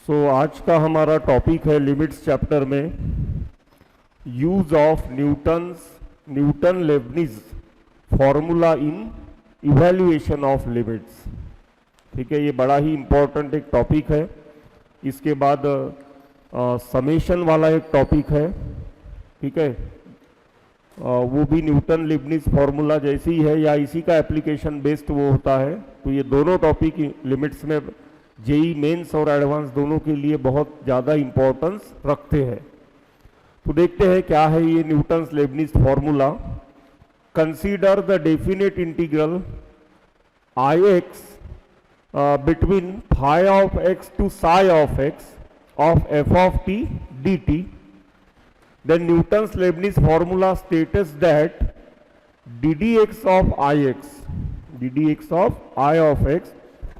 आज का हमारा टॉपिक है लिमिट्स चैप्टर में use of Newton Leibniz formula in evaluation of limits. ठीक है, ये बड़ा ही इम्पोर्टेंट एक टॉपिक है। इसके बाद समेशन वाला एक टॉपिक है। ठीक है, वो भी न्यूटन लेबनिज फॉर्मूला जैसी ही है या इसी का एप्लीकेशन बेस्ड वो होता है। तो ये दोनों टॉपिक लिमिट्स में जेई मेंस और एडवांस दोनों के लिए बहुत ज़्यादा इम्पोर्टेंस रखते हैं। तो देखते हैं क्या है ये Newton's Leibniz formula. Consider the definite integral I x between phi of x to psi of x of f of t dt, then Newton's Leibniz formula states that ddx of I of x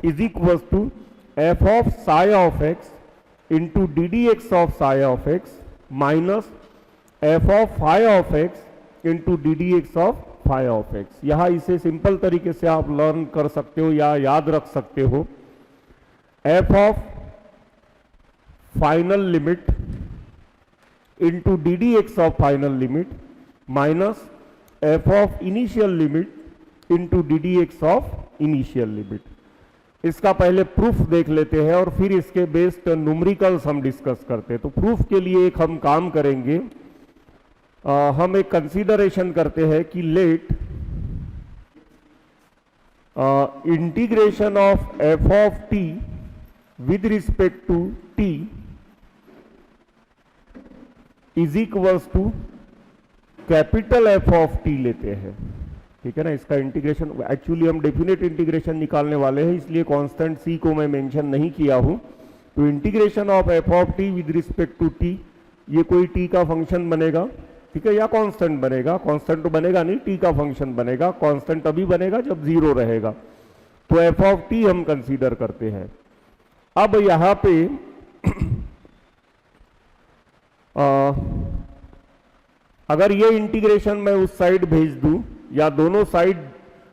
is equals to f of psi of x into ddx of psi of x minus f of phi of x into ddx of phi of x। यहाँ इसे simple तरीके से आप learn कर सकते हो या याद रख सकते हो। f of final limit into d d x of final limit minus f of initial limit into d d x of initial limit. इसका पहले प्रूफ देख लेते हैं और फिर इसके बेस्ड न्यूमेरिकल्स हम डिस्कस करते हैं। तो प्रूफ के लिए एक हम काम करेंगे, हम एक कंसीडरेशन करते हैं कि let integration of f of t with respect to t is equals to capital F of t लेते हैं। ठीक है ना, इसका इंटीग्रेशन एक्चुअली हम डेफिनेट इंटीग्रेशन निकालने वाले हैं, इसलिए कांस्टेंट सी को मैं मेंशन नहीं किया हूं। तो integration of f of t with respect to t, ये कोई टी का फंक्शन बनेगा, ठीक है, या कांस्टेंट बनेगा। कांस्टेंट तो बनेगा नहीं, टी का फंक्शन बनेगा। कांस्टेंट तभी बनेगा जब जीरो रहेगा। तो एफ ऑफ टी हम कंसीडर करते हैं। अब यहां पे अगर ये इंटीग्रेशन मैं उस साइड भेज दूं या दोनों साइड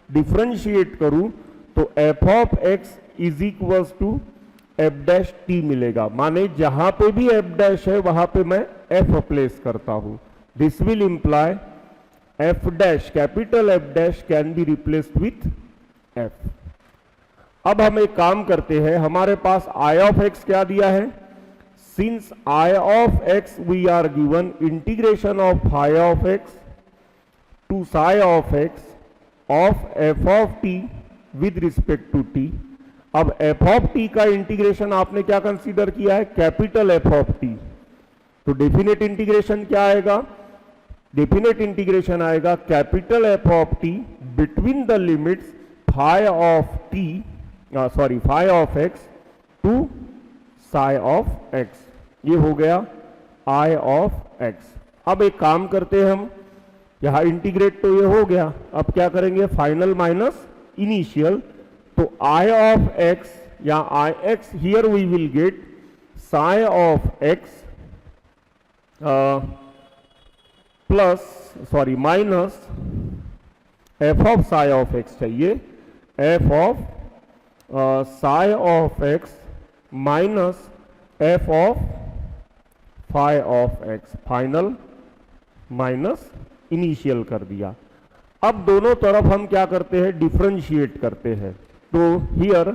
डिफरेंशिएट करूं तो f of x is equals to f dash t मिलेगा। माने जहां पे भी एफ डैश है वहां पे मैं एफ प्लेस करता हूं। This will imply F dash, capital F dash can be replaced with F. अब हम एक काम करते हैं, हमारे पास आई ऑफ एक्स क्या दिया है। Since I of x we are given integration of phi of x to psi of x of f of t with respect to t. अब एफ ऑफ टी का इंटीग्रेशन आपने क्या कंसीडर किया है, capital F of t. तो definite integration क्या आएगा, definite integration आएगा capital F of t between the limits phi of t phi of x to psi of x. ये हो गया आई ऑफ एक्स। अब एक काम करते हैं हम, यहां इंटीग्रेट तो ये हो गया, अब क्या करेंगे, फाइनल माइनस इनिशियल। तो आई ऑफ एक्स या I x here we will get psi of x minus f of psi of x चाहिए, f of psi of x minus f of phi of x, final minus initial कर दिया। अब दोनों तरफ हम क्या करते हैं, डिफरेंशिएट करते हैं। तो here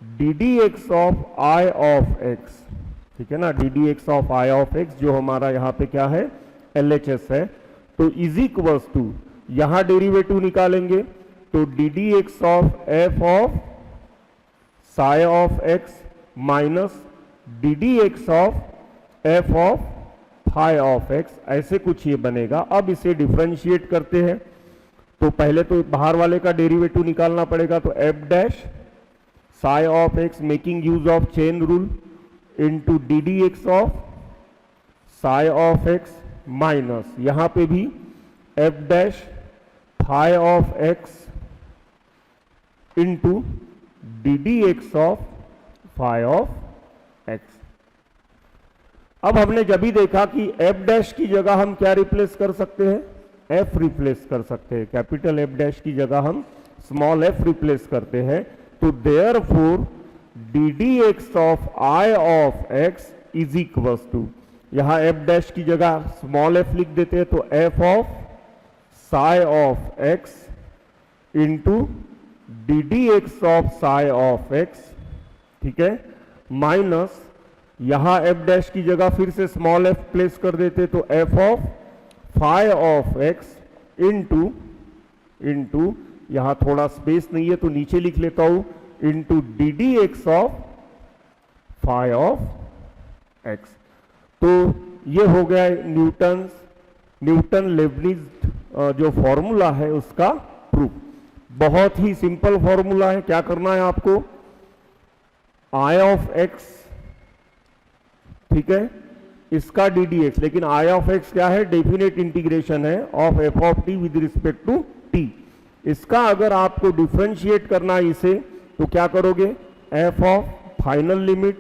D d x of I of x, ठीक है ना, D d x of I of x जो हमारा यहाँ पे क्या है, एल एच एस है। तो इज इक्वल्स टू, यहां डेरिवेटिव निकालेंगे तो d d x of f of psi of x minus d d x of f of phi of x, ऐसे कुछ ये बनेगा। अब इसे डिफरेंशिएट करते हैं तो पहले तो बाहर वाले का डेरिवेटिव निकालना पड़ेगा। तो f dash psi of x making use of chain rule into d d x of psi of x minus यहां पे भी f dash phi of x into d d x of phi of x. अब हमने जब भी देखा कि F dash की जगह हम क्या रिप्लेस कर सकते हैं, एफ रिप्लेस कर सकते हैं। कैपिटल एफ डैश की जगह हम स्मॉल एफ रिप्लेस करते हैं। तो therefore d d x of I of x is equals to, यहां एफ डैश की जगह स्मॉल एफ लिख देते हैं, तो f of psi of x into d d x of psi of x, ठीक है, माइनस यहां एफ डैश की जगह फिर से स्मॉल एफ प्लेस कर देते, तो f of phi of x into यहां थोड़ा स्पेस नहीं है तो नीचे लिख लेता हूं, into d d x of phi of x. तो ये हो गया न्यूटन लेबनिज जो फॉर्मूला है उसका प्रूफ। बहुत ही सिंपल फॉर्मूला है। क्या करना है आपको, आई ऑफ एक्स, ठीक है, इसका डी डी एक्स, लेकिन आई ऑफ एक्स क्या है, डेफिनेट इंटीग्रेशन है of f of t with respect to t. इसका अगर आपको डिफ्रेंशिएट करना है इसे, तो क्या करोगे, F of final limit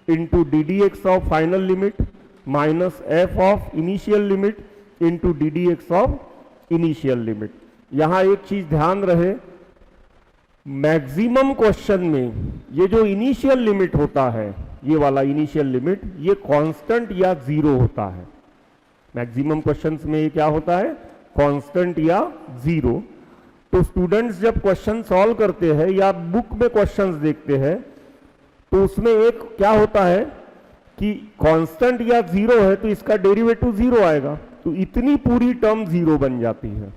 into d d x of final limit minus f of initial limit into d d x of initial limit. यहां एक चीज ध्यान रहे, मैक्सिमम क्वेश्चन में ये जो इनिशियल लिमिट होता है, ये वाला इनिशियल लिमिट, ये कांस्टेंट या जीरो होता है। मैक्सिमम क्वेश्चंस में ये क्या होता है, कांस्टेंट या जीरो। तो स्टूडेंट्स जब क्वेश्चन सॉल्व करते हैं या बुक में क्वेश्चंस देखते हैं, तो उसमें एक क्या होता है कि कांस्टेंट या जीरो है तो इसका डेरिवेटिव जीरो आएगा, तो इतनी पूरी टर्म जीरो बन जाती है,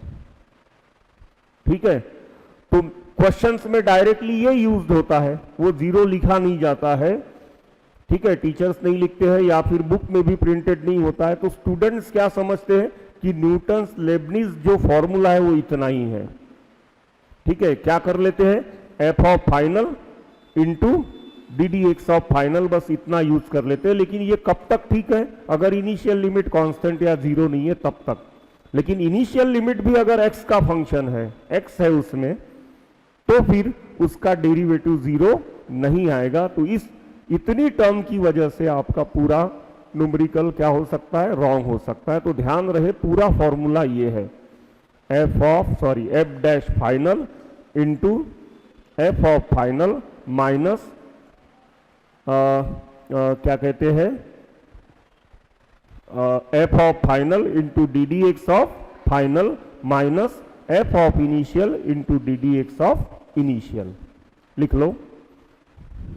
ठीक है। तो क्वेश्चंस में डायरेक्टली ये यूज्ड होता है, वो जीरो लिखा नहीं जाता है, ठीक है, टीचर्स नहीं लिखते हैं या फिर बुक में भी प्रिंटेड नहीं होता है। तो स्टूडेंट्स क्या समझते हैं कि न्यूटन्स लेबनिज जो फॉर्मूला है वो इतना ही है, ठीक है। क्या कर लेते हैं, F of final into d d x of final, बस इतना यूज कर लेते हैं। लेकिन ये कब तक ठीक है, अगर इनिशियल लिमिट कांस्टेंट या जीरो नहीं है तब तक। लेकिन इनिशियल लिमिट भी अगर एक्स का फंक्शन है, एक्स है उसमें, तो फिर उसका डेरिवेटिव जीरो नहीं आएगा। तो इस इतनी टर्म की वजह से आपका पूरा न्यूमेरिकल क्या हो सकता है, रॉन्ग हो सकता है। तो ध्यान रहे पूरा फॉर्मूला ये है, F dash final into f of final minus क्या कहते हैं, F of final into d d x of final minus f of initial into d d x of initial, लिख लो।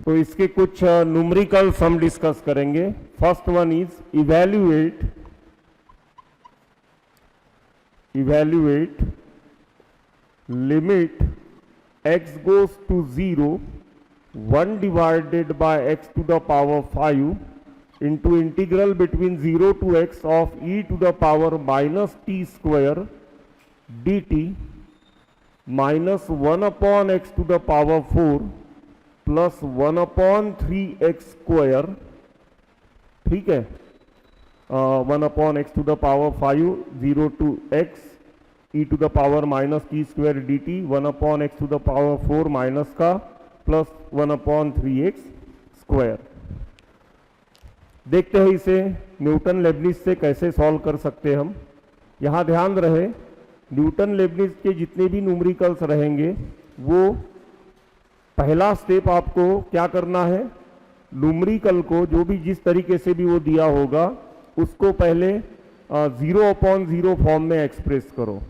तो इसके कुछ न्यूमेरिकल्स हम डिस्कस करेंगे। First one is evaluate limit x goes to 0 1 divided by x to the power 5 into integral between 0 to x of e to the power minus t square dt minus 1 upon x to the power 4 plus 1 upon 3x square, ठीक है, 1 upon x to the power 5 0 to x e to the power minus t square dt 1 upon x to the power 4 minus का plus 1 upon 3x square. देखते हैं इसे Newton Leibniz से कैसे solve कर सकते हैं हम। यहां ध्यान रहे, न्यूटन लेबनिज के जितने भी न्यूमेरिकल्स रहेंगे, वो पहला स्टेप आपको क्या करना है, न्यूमेरिकल को जो भी जिस तरीके से भी वो दिया होगा उसको पहले 0 upon 0 फॉर्म में एक्सप्रेस करो।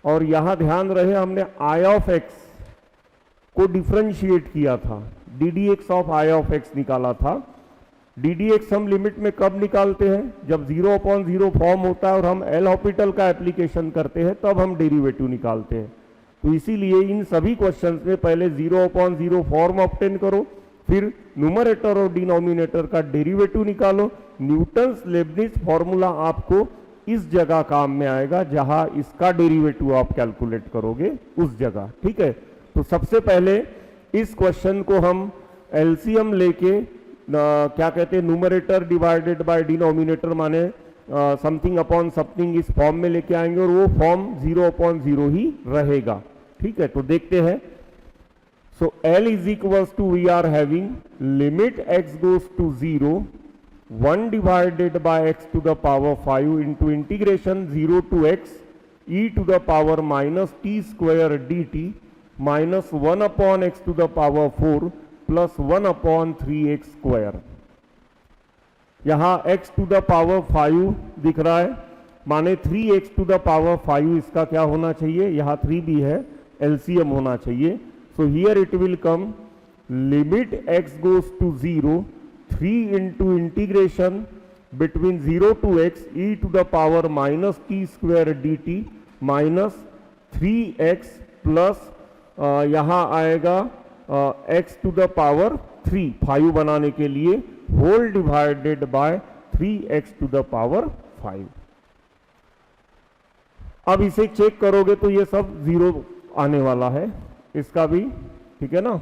और यहां ध्यान रहे, हमने आई ऑफ एक्स को डिफ्रेंशिएट किया था, D d x of I of x निकाला था। डी डी एक्स हम लिमिट में कब निकालते हैं, जब 0 upon 0 फॉर्म होता है और हम एल हॉपिटल का एप्लीकेशन करते हैं तब हम डेरिवेटिव निकालते हैं। तो इसीलिए इन सभी क्वेश्चंस में पहले 0 upon 0 फॉर्म ऑब्टेन करो, फिर न्यूमरेटर और डिनोमिनेटर का डेरिवेटिव निकालो। न्यूटन्स लेबनिज फॉर्मूला आपको इस जगह काम में आएगा जहां इसका डेरिवेटिव आप कैलकुलेट करोगे उस जगह, ठीक है। तो सबसे पहले इस क्वेश्चन को हम एलसीएम लेके क्या कहते हैं, न्यूमरेटर डिवाइडेड बाय डिनोमिनेटर माने समथिंग अपॉन समथिंग इस फॉर्म में लेके आएंगे और वो फॉर्म 0 upon 0 ही रहेगा, ठीक है। तो देखते हैं। So L is equals to we are having limit x goes to 0 1 divided by x to the power 5 into integration 0 to x e to the power minus t square dt minus 1 upon x to the power 4 plus 1/3x²। यहां x to the power 5 दिख रहा है, माने 3x to the power 5 इसका क्या होना चाहिए, यहां 3 भी है, एलसीएम होना चाहिए। So here it will come limit x goes to 0, 3 into integration between 0 to x e to the power -t² dt minus 3x plus यहां आएगा x टू द पावर 3, 5 बनाने के लिए, whole divided by 3x to the power 5। अब इसे check करोगे तो ये सब 0 आने वाला है, इसका भी, ठीक है ना,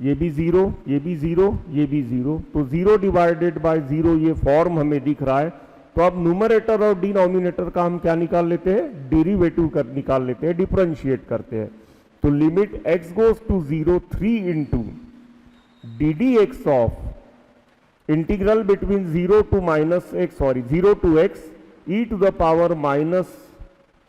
ये भी 0, ये भी 0, ये भी 0, तो 0 डिवाइडेड बाय 0 ये फॉर्म हमें दिख रहा है। तो अब न्यूमरेटर और डिनोमिनेटर का हम क्या निकाल लेते हैं, डेरिवेटिव निकाल लेते हैं, डिफरेंशिएट करते हैं। तो limit x goes to 0, 3 into d d x of integral between 0 to x e to the power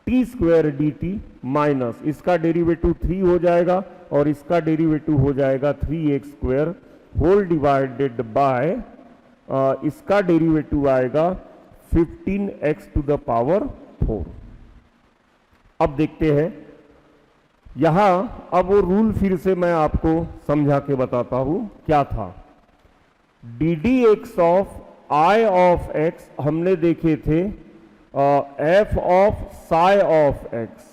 -t² dt minus इसका डेरिवेटिव 3 हो जाएगा और इसका डेरिवेटिव हो जाएगा 3x² होल डिवाइडेड बाय इसका डेरिवेटिव आएगा 15x टू द पावर 4। अब देखते हैं यहां, अब वो रूल फिर से मैं आपको समझा के बताता हूं क्या था। D d x of I of x हमने देखे थे F of psi of x,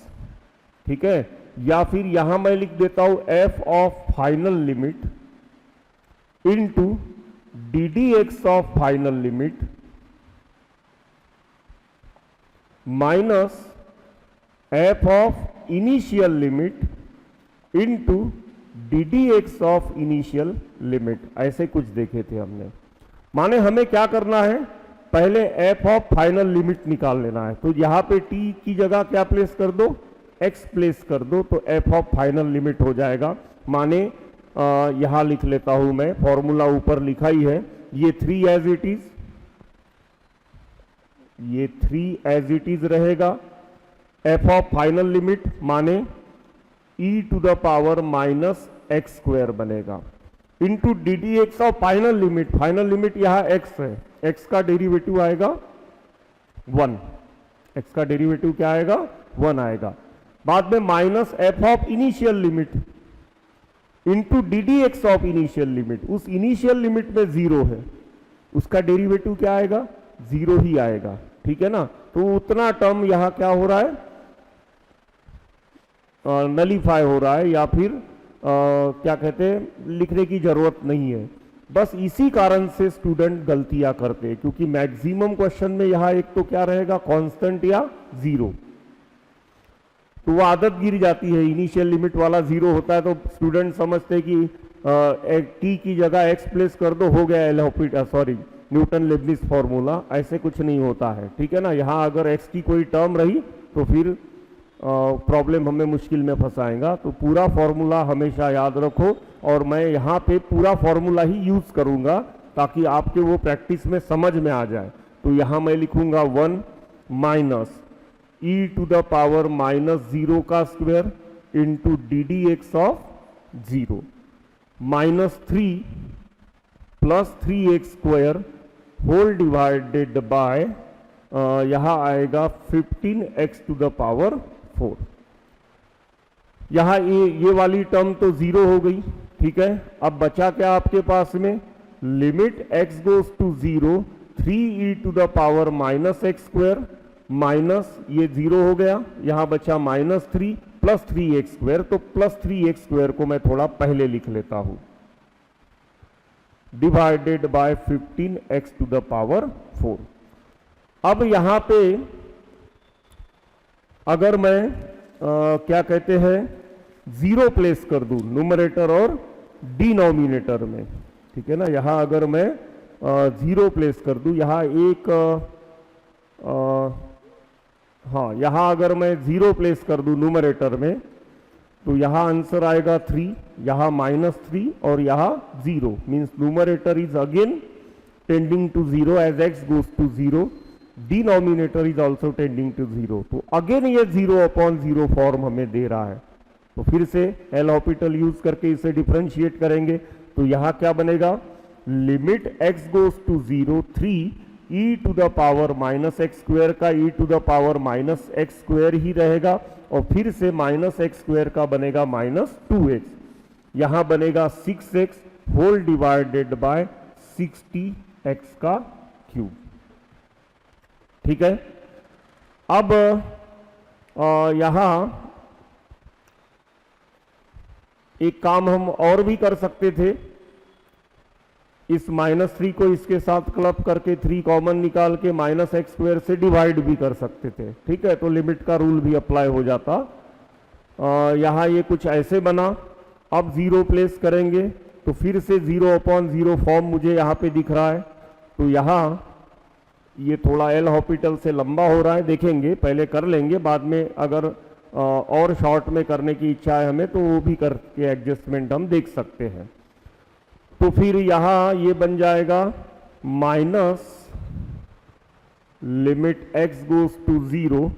ठीक है, या फिर यहां मैं लिख देता हूं F of final limit into D d x of final limit minus f of initial limit into D d x of initial limit, ऐसे कुछ देखे थे हमने। माने हमें क्या करना है, पहले एफ ऑफ फाइनल लिमिट निकाल लेना है। तो यहां पे टी की जगह क्या प्लेस कर दो, एक्स प्लेस कर दो, तो एफ ऑफ फाइनल लिमिट हो जाएगा। माने यहां लिख लेता हूं मैं, फॉर्मूला ऊपर लिखा ही है, ये 3 एज इट इज, ये 3 एज इट इज रहेगा। एफ ऑफ फाइनल लिमिट माने e to the power -x² बनेगा into d d x of final limit, final limit यहां x है, x का डेरिवेटिव आएगा 1, x का डेरिवेटिव क्या आएगा 1 आएगा। बाद में minus f of initial limit into d d x of initial limit, उस इनिशियल लिमिट में 0 है, उसका डेरिवेटिव क्या आएगा 0 ही आएगा, ठीक है ना। तो उतना टर्म यहां क्या हो रहा है, नलीफाई हो रहा है, या फिर क्या कहते हैं, लिखने की जरूरत नहीं है। बस इसी कारण से स्टूडेंट गलतियां करते हैं, क्योंकि मैक्सिमम क्वेश्चन में यहां एक तो क्या रहेगा कांस्टेंट या 0, तो वो आदत गिर जाती है, इनिशियल लिमिट वाला 0 होता है तो स्टूडेंट समझते हैं कि टी की जगह एक्स प्लेस कर दो, हो गया न्यूटन लेबनिज फॉर्मूला। ऐसे कुछ नहीं होता है, ठीक है ना। यहां अगर एक्स की कोई टर्म रही तो फिर प्रॉब्लम हमें मुश्किल में फंसाएगा। तो पूरा फॉर्मूला हमेशा याद रखो, और मैं यहाँ पे पूरा फॉर्मूला ही यूज करूंगा ताकि आपके वो प्रैक्टिस में समझ में आ जाए। तो यहाँ मैं लिखूंगा 1 minus e to the power -0 का square into d d x of 0 minus 3 plus 3x² whole divided by यहां आएगा 15x टू द पावर 4। यहां ये वाली टर्म तो 0 हो गई, ठीक है। अब बचा क्या आपके पास में, limit x goes to 0, 3e to the power -x² minus ये 0 हो गया, यहां बचा -3 प्लस 3x², तो प्लस 3x² को मैं थोड़ा पहले लिख लेता हूं, divided by 15x to the power 4। अब यहां पे अगर मैं क्या कहते हैं 0 प्लेस कर दूं न्यूमरेटर और डिनोमिनेटर में, ठीक है ना। यहां अगर मैं 0 प्लेस कर दूं, यहां एक यहां अगर मैं 0 प्लेस कर दूं न्यूमरेटर में, तो यहां आंसर आएगा 3, यहां -3 और यहां 0, means numerator is again tending to 0 as x goes to 0, denominator is also tending to 0। तो अगेन ये 0/0 फॉर्म हमें दे रहा है, तो फिर से एल हॉपिटल यूज करके इसे डिफरेंशिएट करेंगे तो यहां क्या बनेगा, limit x goes to 0 3 e to the power minus x square का e to the power minus x square ही रहेगा और फिर से माइनस एक्स स्क्वेयर का बनेगा माइनस 2x, यहां बनेगा 6x whole divided by 60x का क्यूब। ठीक है, अब यहां एक काम हम और भी कर सकते थे, इस -3 को इसके साथ क्लब करके 3 कॉमन निकाल के माइनस एक्स स्क्वेयर से डिवाइड भी कर सकते थे। ठीक है, तो लिमिट का रूल भी अप्लाई हो जाता। यहां ये कुछ ऐसे बना, अब 0 प्लेस करेंगे तो फिर से 0/0 फॉर्म मुझे यहाँ पे दिख रहा है। तो यहाँ ये थोड़ा एल हॉपिटल से लंबा हो रहा है, देखेंगे, पहले कर लेंगे, बाद में अगर और शॉर्ट में करने की इच्छा है हमें तो वो भी करके एडजस्टमेंट हम देख सकते हैं। तो फिर यहाँ ये बन जाएगा minus limit x goes to 0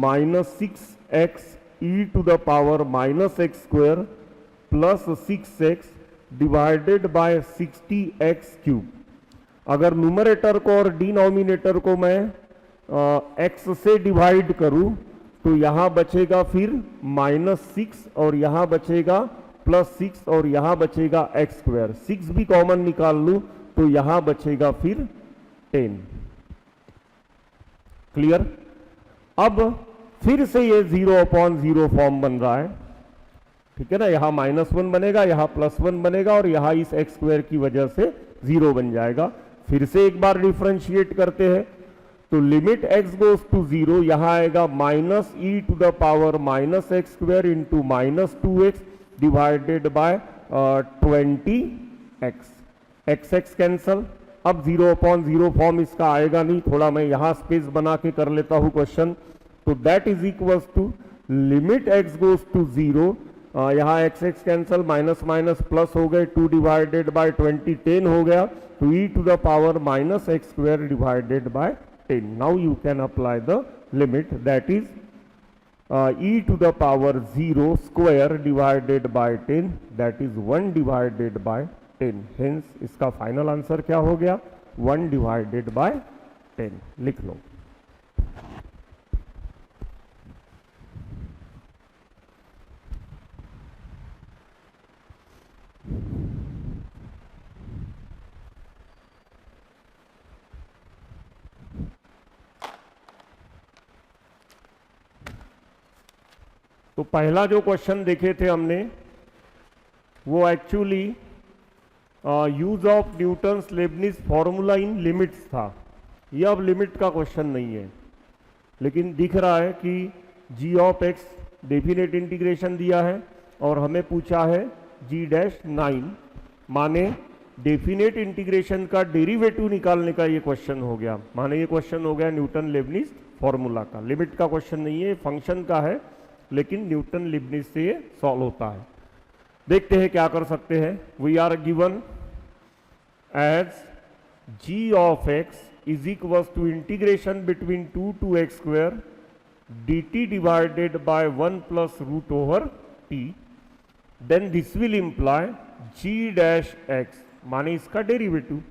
minus 6x e to the power minus x square plus 6x divided by 60x cube. अगर न्यूमरेटर को और डिनोमिनेटर को मैं x से डिवाइड करूं तो यहां बचेगा फिर -6 और यहां बचेगा +6 और यहां बचेगा एक्स स्क्वायर। 6 भी कॉमन निकाल लूं तो यहां बचेगा फिर 10। क्लियर? अब फिर से ये 0/0 फॉर्म बन रहा है। ठीक है ना, यहां -1 बनेगा, यहां +1 बनेगा और यहां इस एक्स स्क्वायर की वजह से 0 बन जाएगा। फिर से एक बार डिफरेंशिएट करते हैं तो लिमिट x गोज टू 0 यहां आएगा -e to the power minus x square into -2x divided by 20x। x cancel, अब 0/0 फॉर्म इसका आएगा नहीं, थोड़ा मैं यहां स्पेस बना के कर लेता हूं क्वेश्चन। तो that is equals to limit x goes to 0, यहाँ x cancel, minus minus plus हो गए, 2 डिवाइडेड बाय 20 10 हो गया, तो e to the power minus x square divided by 10. Now you can apply the limit, that is e to the power 0 square divided by 10, that is 1 divided by 10. Hence इसका final answer क्या हो गया, 1 divided by 10. लिख लो। तो पहला जो question देखे थे हमने वो actually use of Newton's Leibniz formula in limits था। ये अब लिमिट का क्वेश्चन नहीं है, लेकिन दिख रहा है कि g of x definite integration दिया है और हमें पूछा है g-9, माने डेफिनेट इंटीग्रेशन का डेरिवेटिव निकालने का ये क्वेश्चन हो गया। माने ये क्वेश्चन हो गया न्यूटन लेबनिज फॉर्मूला का। लिमिट का क्वेश्चन नहीं है, फंक्शन का है, लेकिन न्यूटन लिबनिज से ये सॉल्व होता है। देखते हैं क्या कर सकते हैं। We are given as g of x is equals to integration between 2 to x square dt divided by 1 plus root over t, then this will imply g-x माने इसका डेरिवेटिव।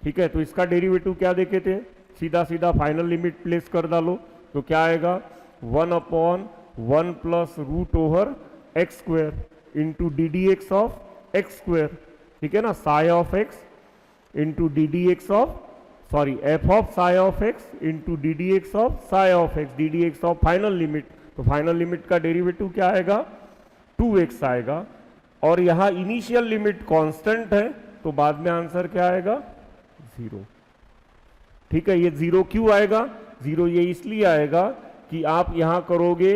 ठीक है, तो इसका डेरिवेटिव क्या देखे थे, सीधा सीधा फाइनल लिमिट प्लेस कर डालो तो क्या आएगा, 1/1 plus root over x square into d d x of x square. ठीक है ना, psi of x into d d x of f of psi of x into d d x of psi of x, d d x of final limit. तो final limit का derivative क्या आएगा, 2x आएगा। और यहां initial limit constant है तो बाद में आंसर क्या आएगा, 0। ठीक है, ये 0 क्यों आएगा, 0 ये इसलिए आएगा कि आप यहां करोगे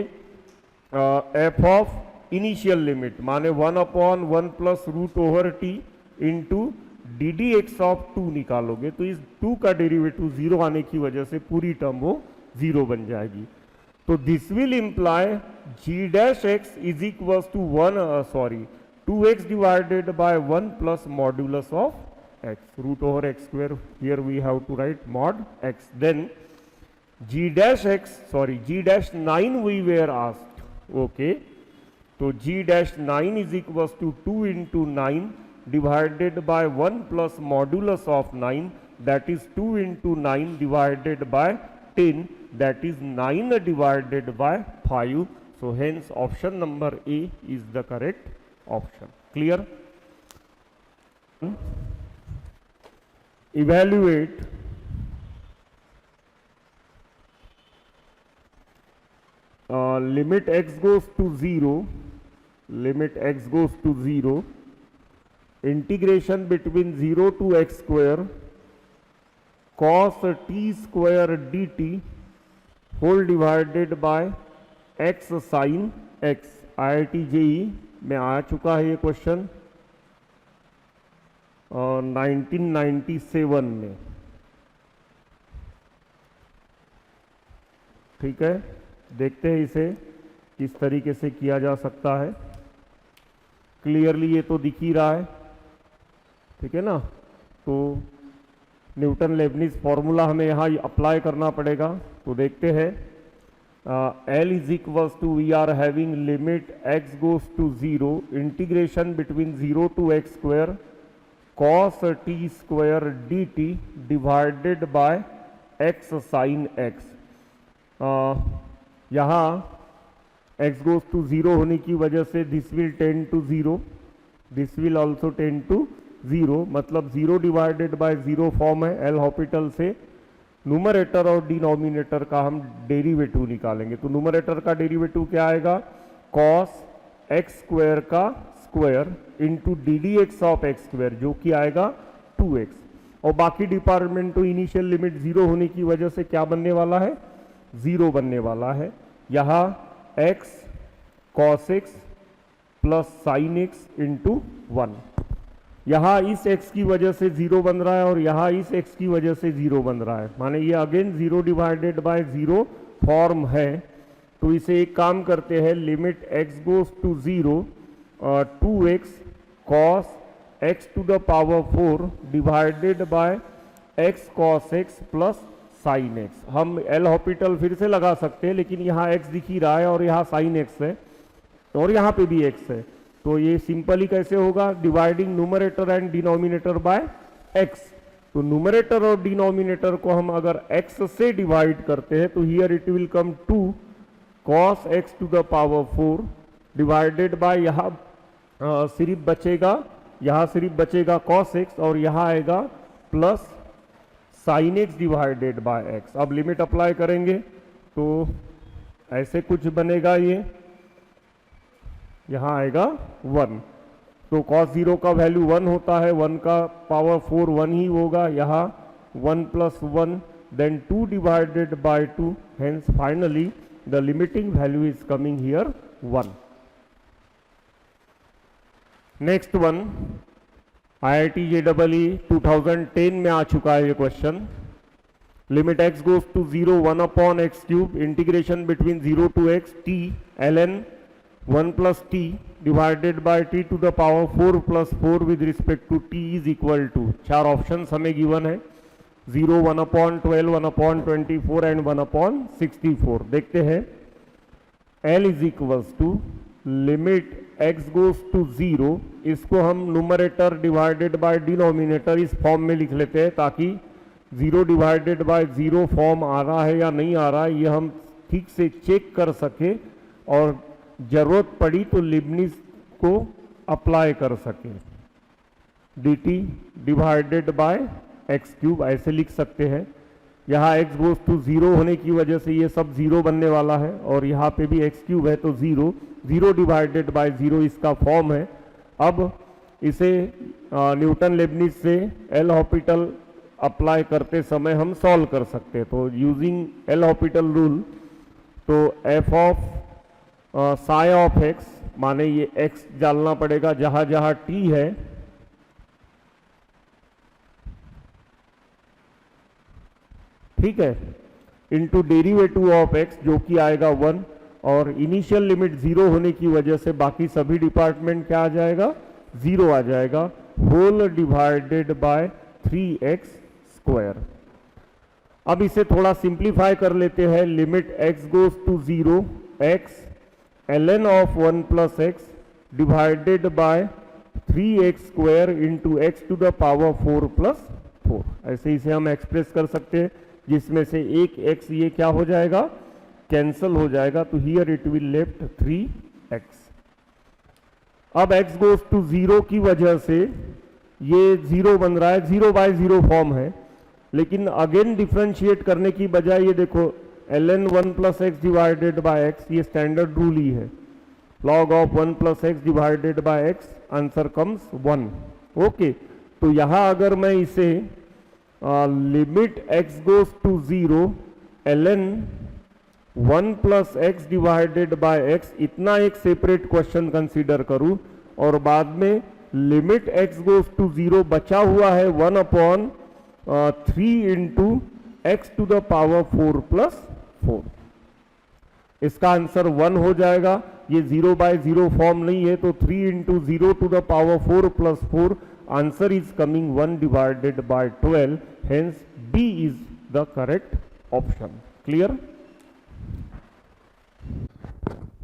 एफ ऑफ इनिशियल लिमिट माने 1/1 plus root over t into d d x of 2 निकालोगे, तो इस 2 का डेरिवेटिव 0 आने की वजह से पूरी टर्म वो 0 बन जाएगी। तो this will imply g-x is equals to 2x divided by 1 plus modulus of x, root over x square, here we have to write mod x, then g-9 we were asked, okay, तो g dash 9 is equals to 2 into 9 divided by 1 plus modulus of 9 that is 2 into 9 divided by 10 that is 9 divided by 5. So hence option number A is the correct option. Clear? Evaluate limit x goes to 0, limit x goes to 0, integration between 0 to x square cos t square dt whole divided by x sin x. IIT JEE में आ चुका है ये question 1997 में. ठीक है, देखते हैं इसे किस तरीके से किया जा सकता है. क्लियरली ये तो दिख ही रहा है, ठीक है ना. तो न्यूटन लेबनिज फॉर्मूला हमें यहाँ अप्लाई करना पड़ेगा. तो देखते हैं. L is equals to, we are having limit x goes to 0, integration between 0 to x square cos t square dt divided by x sin x. यहाँ x goes to 0 होने की वजह से this will tend to 0, this will also tend to 0, मतलब 0 divided by 0 form है L Hôpital से. Numerator और denominator का हम डेरिवेटिव निकालेंगे. तो न्यूमरेटर का डेरिवेटिव क्या आएगा, cos x स्क्वायर का square into d d x of x square जो कि आएगा 2x. और बाकी डिपार्टमेंट तो इनिशियल लिमिट 0 होने की वजह से क्या बनने वाला है, 0 बनने वाला है. यहाँ x cos x plus sin x into 1. यहाँ इस x की वजह से 0 बन रहा है और यहाँ इस x की वजह से 0 बन रहा है, माने ये अगेन 0 डिवाइडेड बाय 0 फॉर्म है. तो इसे एक काम करते हैं, limit x goes to 0 2x cos x to the power 4 divided by x cos x plus sin x. हम एल हॉपिटल फिर से लगा सकते हैं, लेकिन यहाँ x दिख ही रहा है और यहाँ sin x है और यहाँ पे भी x है. तो ये सिंपली कैसे होगा, dividing numerator and denominator by x. तो न्यूमरेटर और डिनोमिनेटर को हम अगर x से डिवाइड करते हैं तो here it will come 2 cos x to the power 4 divided by यहाँ सिर्फ बचेगा cos x और यहाँ आएगा plus sin x divided by x. अब लिमिट अप्लाई करेंगे तो ऐसे कुछ बनेगा, ये यहाँ आएगा 1. तो cos 0 का वैल्यू 1 होता है, 1 का पावर 4 1 ही होगा. यहाँ 1 plus 1 then 2 divided by 2, hence finally the limiting value is coming here 1. Next one IIT JEE 2010 में आ चुका है ये question. Limit x goes to 0 1 upon x cube integration between 0 to x t ln 1 plus t divided by t to the power 4 plus 4 with respect to t is equal to. 4 option हमें given है, 0 1 upon 12 1 upon 24 and 1 upon 64. देखते हैं. L is equals to limit x goes to 0, इसको हम numerator divided by denominator इस form में लिख लेते हैं ताकि 0 डिवाइडेड बाय 0 फॉर्म आ रहा है या नहीं आ रहा है ये हम ठीक से चेक कर सके और जरूरत पड़ी तो लिबनिज को अप्लाई कर सके. dt divided by x cube ऐसे लिख सकते हैं. यहाँ x गोज टू 0 होने की वजह से ये सब 0 बनने वाला है और यहाँ पे भी एक्स क्यूब है तो 0 डिवाइडेड बाय 0 इसका फॉर्म है. अब इसे न्यूटन लेबनिज से एल हॉपिटल अप्लाई करते समय हम सॉल्व कर सकते हैं. तो यूजिंग एल हॉपिटल रूल तो f of psi of x माने ये x डालना पड़ेगा जहां जहां t है, ठीक है, इंटू डेरिवेटिव ऑफ x जो कि आएगा 1 और इनिशियल लिमिट 0 होने की वजह से बाकी सभी डिपार्टमेंट क्या आ जाएगा, 0 आ जाएगा. Whole divided by 3x square. अब इसे थोड़ा सिंप्लीफाई कर लेते हैं. Limit x goes to 0 x ln of 1 plus x divided by 3x square into x to the power 4 plus 4। ऐसे इसे हम एक्सप्रेस कर सकते हैं, जिसमें से एक x ये क्या हो जाएगा, कैंसल हो जाएगा, तो here it will left 3x। अब x गोज टू 0 की वजह से ये 0 बन रहा है, 0 बाय 0 फॉर्म है, लेकिन अगेन डिफ्रेंशिएट करने की बजाय ये देखो ln 1 plus x divided by x, ये स्टैंडर्ड रूल ही है, log of 1 plus x divided by x, answer comes 1। Okay, तो यहां अगर मैं इसे limit x goes to 0 ln 1 plus x divided by x इतना एक सेपरेट क्वेश्चन कंसीडर करूं, और बाद में लिमिट x गोज टू 0 बचा हुआ है 1/3 into x to the power 4 plus 4, इसका आंसर 1 हो जाएगा। ये 0 बाय 0 फॉर्म नहीं है, तो 3 into 0 to the power 4 plus 4, answer is coming 1 divided by 12, हेंस B is the correct option. Clear?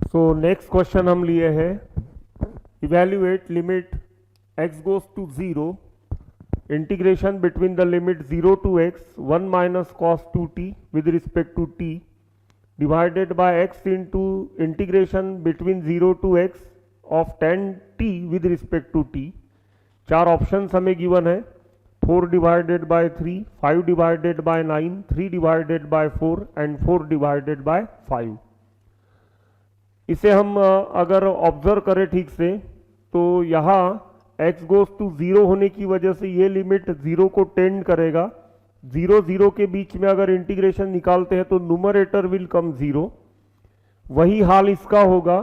So next question हम लिए हैं, evaluate limit x goes to 0, integration between the limit 0 to x 1 minus cos 2t with respect to t divided by x into integration between 0 to x of 10t with respect to t। चार options हमें given है, 4 divided bye 3, 5 divided by 9, 3 divided by 4 and 4 divided by 5। इसे हम अगर observe करें ठीक से, तो यहाँ x गोज टू 0 होने की वजह से ये लिमिट 0 को टेंड करेगा, 0 0 के बीच में अगर इंटीग्रेशन निकालते हैं तो न्यूमरेटर विल कम 0, वही हाल इसका होगा।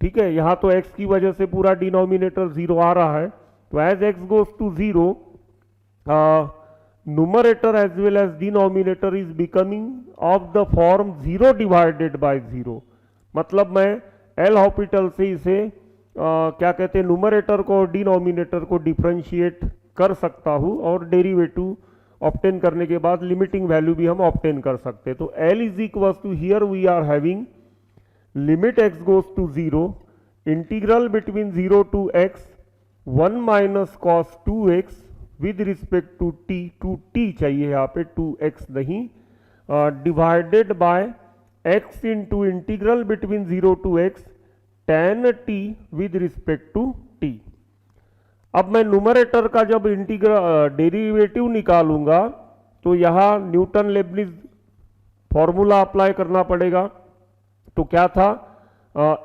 ठीक है, यहाँ तो x की वजह से पूरा डिनोमिनेटर 0 आ रहा है, तो as x goes to 0 numerator as well as denominator is becoming of the form 0 divided by 0। मतलब मैं एल हॉस्पिटल से इसे क्या कहते हैं, न्यूमरेटर को और डिनोमिनेटर को डिफरेंशिएट कर सकता हूं, और डेरिवेटिव ऑब्टेन करने के बाद लिमिटिंग वैल्यू भी हम ऑब्टेन कर सकते हैं। तो L is equal to, here we are having limit x goes to 0, integral between 0 to x 1 minus cos 2x with respect to t चाहिए यहाँ पे, 2x नहीं, divided by x into integral between 0 to x tan t with respect to t। अब मैं numerator का जब derivative निकालूंगा तो यहां न्यूटन लेबनिज फॉर्मूला अप्लाई करना पड़ेगा। तो क्या था,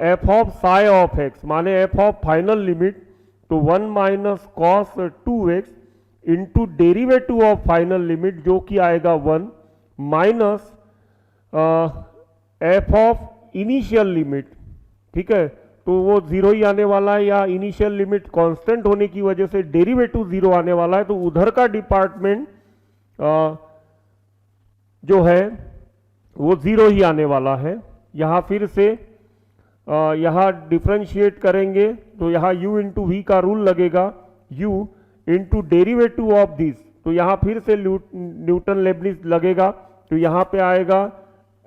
f of psi of x माने f ऑफ फाइनल लिमिट, तो 1 minus cos 2x into derivative of final limit जो कि आएगा 1 minus f of initial limit. ठीक है, तो वो 0 ही आने वाला है, या इनिशियल लिमिट कांस्टेंट होने की वजह से डेरिवेटिव 0 आने वाला है, तो उधर का डिपार्टमेंट जो है वो 0 ही आने वाला है। यहाँ फिर से यहाँ डिफरेंशिएट करेंगे तो यहाँ u इंटू वी का रूल लगेगा, u into derivative of this, तो यहाँ फिर से न्यूटन लेबनिज लगेगा, तो यहाँ पे आएगा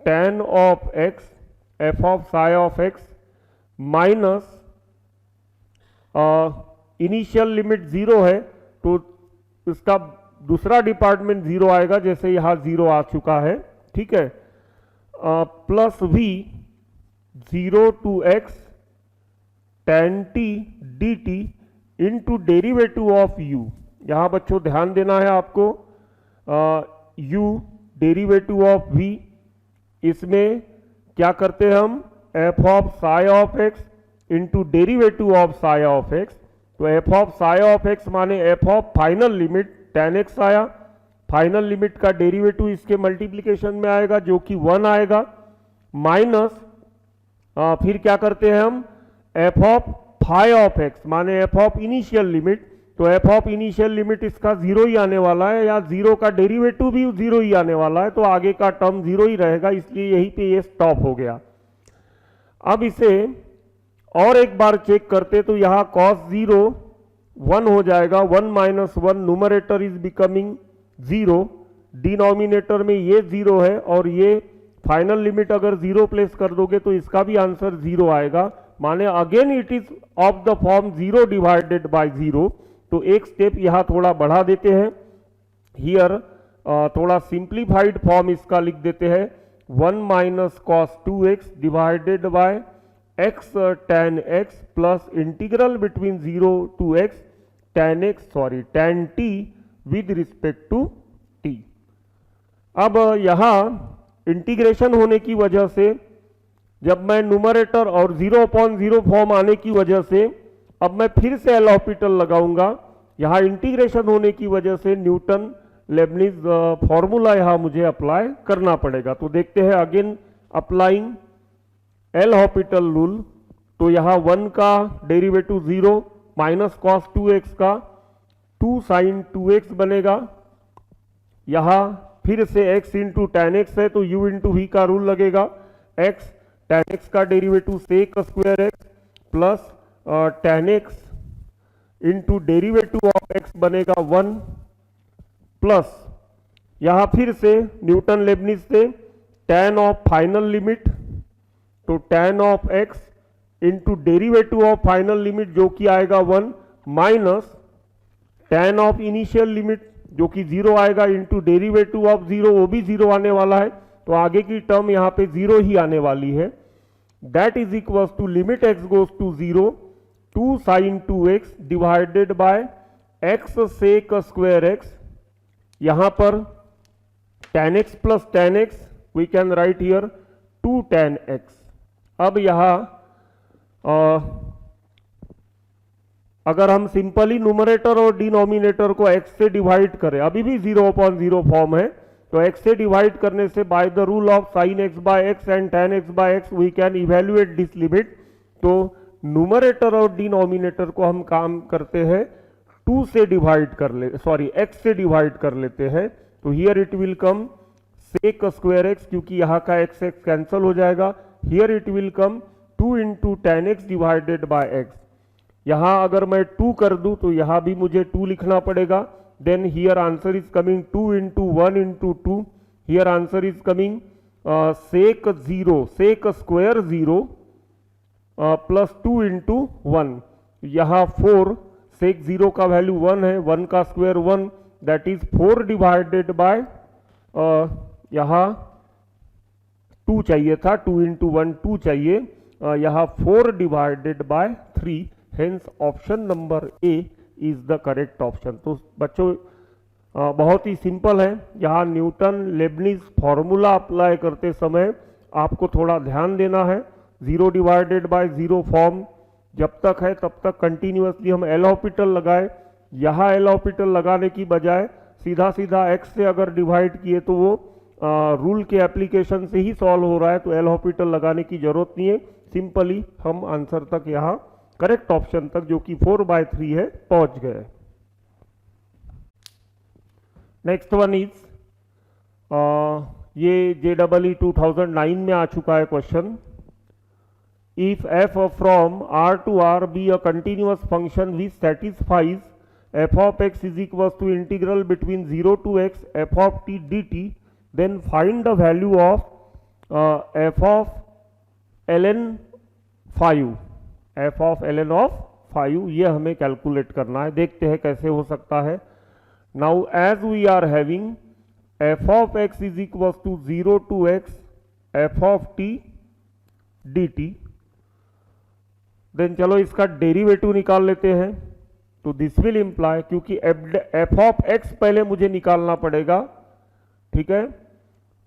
tan of x f of psi of x minus initial limit 0 है, तो इसका दूसरा डिपार्टमेंट 0 आएगा, जैसे यहाँ 0 आ चुका है। ठीक है, plus v 0 to x tan t dt into derivative of u। यहाँ बच्चों ध्यान देना है आपको, u डेरिवेटिव ऑफ v, इसमें क्या करते हैं हम, f of psi of x into derivative of psi of x, तो f of psi of x माने f of final limit tan x आया, फाइनल लिमिट का डेरिवेटिव इसके मल्टीप्लीकेशन में आएगा जो कि 1 आएगा, माइनस फिर क्या करते हैं हम, f of phi of x माने f ऑफ इनिशियल लिमिट, तो f ऑफ इनिशियल लिमिट इसका 0 ही आने वाला है, या 0 का डेरिवेटिव भी 0 ही आने वाला है, तो आगे का टर्म 0 ही रहेगा, इसलिए यहीं पे ये स्टॉप हो गया। अब इसे और एक बार चेक करते तो यहाँ cos 0 1 हो जाएगा, 1 minus 1, numerator is becoming 0, denominator में ये 0 है और ये फाइनल लिमिट अगर 0 प्लेस कर दोगे तो इसका भी आंसर 0 आएगा, माने again it is of the form 0 divided by 0। तो एक स्टेप यहां थोड़ा बढ़ा देते हैं, हियर थोड़ा सिंप्लीफाइड फॉर्म इसका लिख देते हैं 1 minus cos 2x divided by x tan x plus integral between 0 to x tan t with respect to t। अब यहां इंटीग्रेशन होने की वजह से जब मैं न्यूमरेटर और 0/0 फॉर्म आने की वजह से अब मैं फिर से एल हॉपिटल लगाऊंगा। यहां इंटीग्रेशन होने की वजह से न्यूटन लेबनिज फॉर्मूला यहां मुझे अप्लाई करना पड़ेगा। तो देखते हैं again applying L Hôpital rule. तो यहां 1 का डेरिवेटिव 0 माइनस कॉस 2x का 2 साइन 2x बनेगा। यहां फिर से x इंटू टेन एक्स है तो u इंटू वी का रूल लगेगा। x tan x का derivative sec square x plus tan x into derivative of x बनेगा 1 प्लस यहां फिर से न्यूटन लेबनिज से tan ऑफ फाइनल लिमिट, तो tan of x into derivative of final limit जो कि आएगा 1 minus tan of initial limit जो कि 0 आएगा इंटू डेरिवेटिव ऑफ 0 वो भी 0 आने वाला है, तो आगे की टर्म यहां पे 0 ही आने वाली है। That is equal to limit x goes to 0 2 sine 2x divided by x sec square x। यहां पर tan x plus tan x we can write here 2 tan x। अब यहां अगर हम सिंपली न्यूमरेटर और डिनोमिनेटर को x से divide करें, अभी भी 0/0 फॉर्म है, तो x से डिवाइड करने से by the rule of sine x by x and tan x by x we can evaluate this limit. तो न्यूमरेटर और डिनोमिनेटर को हम काम करते हैं 2 से डिवाइड कर ले, सॉरी x से डिवाइड कर लेते हैं। तो here it will come sec square x, क्योंकि यहाँ का x कैंसल हो जाएगा। Here it will come 2 into tan x divided by x। यहां अगर मैं 2 कर दूं तो यहां भी मुझे 2 लिखना पड़ेगा। Then here answer is coming 2 into 1 into 2। Here answer is coming sec 0 sec square 0 plus 2 into 1। यहां 4 सेक 0 का वैल्यू 1 है, 1 का square 1 that is 4 divided by यहां 2 चाहिए था, 2 इंटू 1 2 चाहिए, यहां 4 divided bye 3। Hence option number A is the correct option. तो बच्चों बहुत ही सिंपल है, यहाँ न्यूटन लेबनिज फॉर्मूला अप्लाई करते समय आपको थोड़ा ध्यान देना है। 0 डिवाइडेड बाय 0 फॉर्म जब तक है तब तक कंटिन्यूअसली हम एल हॉपिटल लगाए। यहाँ एल हॉपिटल लगाने की बजाय सीधा सीधा x से अगर डिवाइड किए तो वो रूल के एप्लीकेशन से ही सॉल्व हो रहा है, तो एल हॉपिटल लगाने की जरूरत नहीं है। सिंपली हम आंसर तक यहाँ करेक्ट ऑप्शन तक जो कि 4/3 है पहुंच गए। नेक्स्ट वन इज ये JEE 2009 में आ चुका है question. If f from r to r be a continuous function which satisfies f of x is equals to integral between 0 to x f of t dt, then find the value of f of ln 5 f of ln of 5। ये हमें calculate करना है, देखते हैं कैसे हो सकता है। Now as we are having f of x is equals to 0 to x f of t dt, then चलो इसका डेरिवेटिव निकाल लेते हैं। तो दिस विल इंप्लाई, क्योंकि f of x पहले मुझे निकालना पड़ेगा, ठीक है,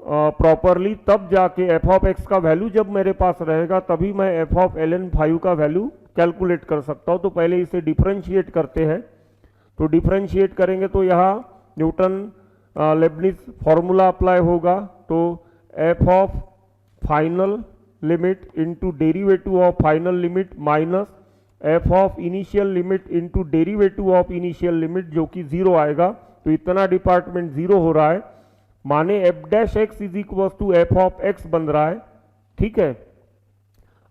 प्रॉपरली, तब जाके f of x का वैल्यू जब मेरे पास रहेगा तभी मैं f of ln 5 का वैल्यू कैलकुलेट कर सकता हूं। तो पहले इसे डिफरेंशिएट करते हैं। तो डिफरेंशिएट करेंगे तो यहाँ न्यूटन लेबनिज फॉर्मूला अप्लाई होगा। तो f of final limit into derivative of final limit minus f of initial limit into derivative of initial limit जो कि 0 आएगा। तो इतना डिपार्टमेंट 0 हो रहा है, माने f dash x is equal to f of x बन रहा है, ठीक है।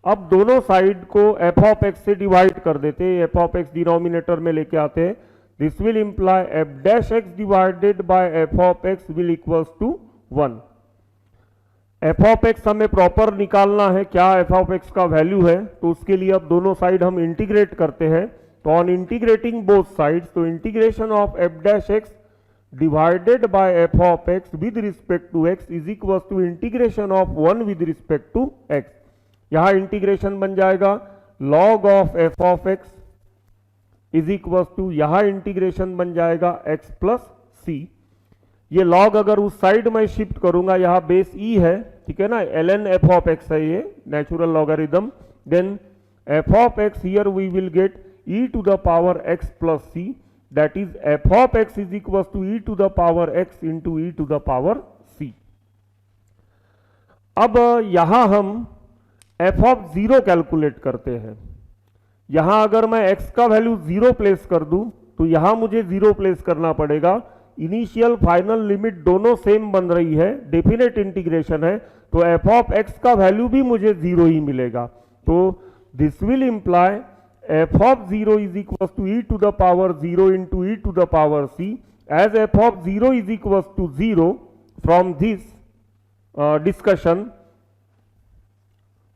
अब दोनों साइड को f ऑफ x से डिवाइड कर देते हैं, f ऑफ x डिनोमिनेटर में लेके आते हैं। This will imply f dash x divided by f of x will equals to 1। F of x हमें प्रॉपर निकालना है, क्या एफ ऑफ एक्स का वैल्यू है, तो उसके लिए अब दोनों साइड हम इंटीग्रेट करते हैं। तो ऑन इंटीग्रेटिंग बोथ साइड्स, तो integration of f dash x divided by f of x with respect to x is equal to integration of 1 with respect to x. यहां इंटीग्रेशन बन जाएगा log of f of x is equal to, यहां integration बन जाएगा x plus सी। ये log अगर उस side में शिफ्ट करूंगा, यहां बेस e है, ठीक है ना, ln एफ ऑफ एक्स है ये natural logarithm, then f of x here we will get e to the power x plus c, that is f of x is equal to e to the power x into e to the power c। अब यहां हम F of zero calculate करते हैं। यहां अगर मैं x का value zero place कर दूं तो यहां मुझे जीरो प्लेस करना पड़ेगा। इनिशियल फाइनल लिमिट दोनों सेम बन रही है, डेफिनेट इंटीग्रेशन है, तो एफ ऑफ एक्स का वैल्यू भी मुझे जीरो ही मिलेगा। तो this will imply f of zero is equal to e to the power zero into e to the power c, as f of zero is equal to zero from this discussion,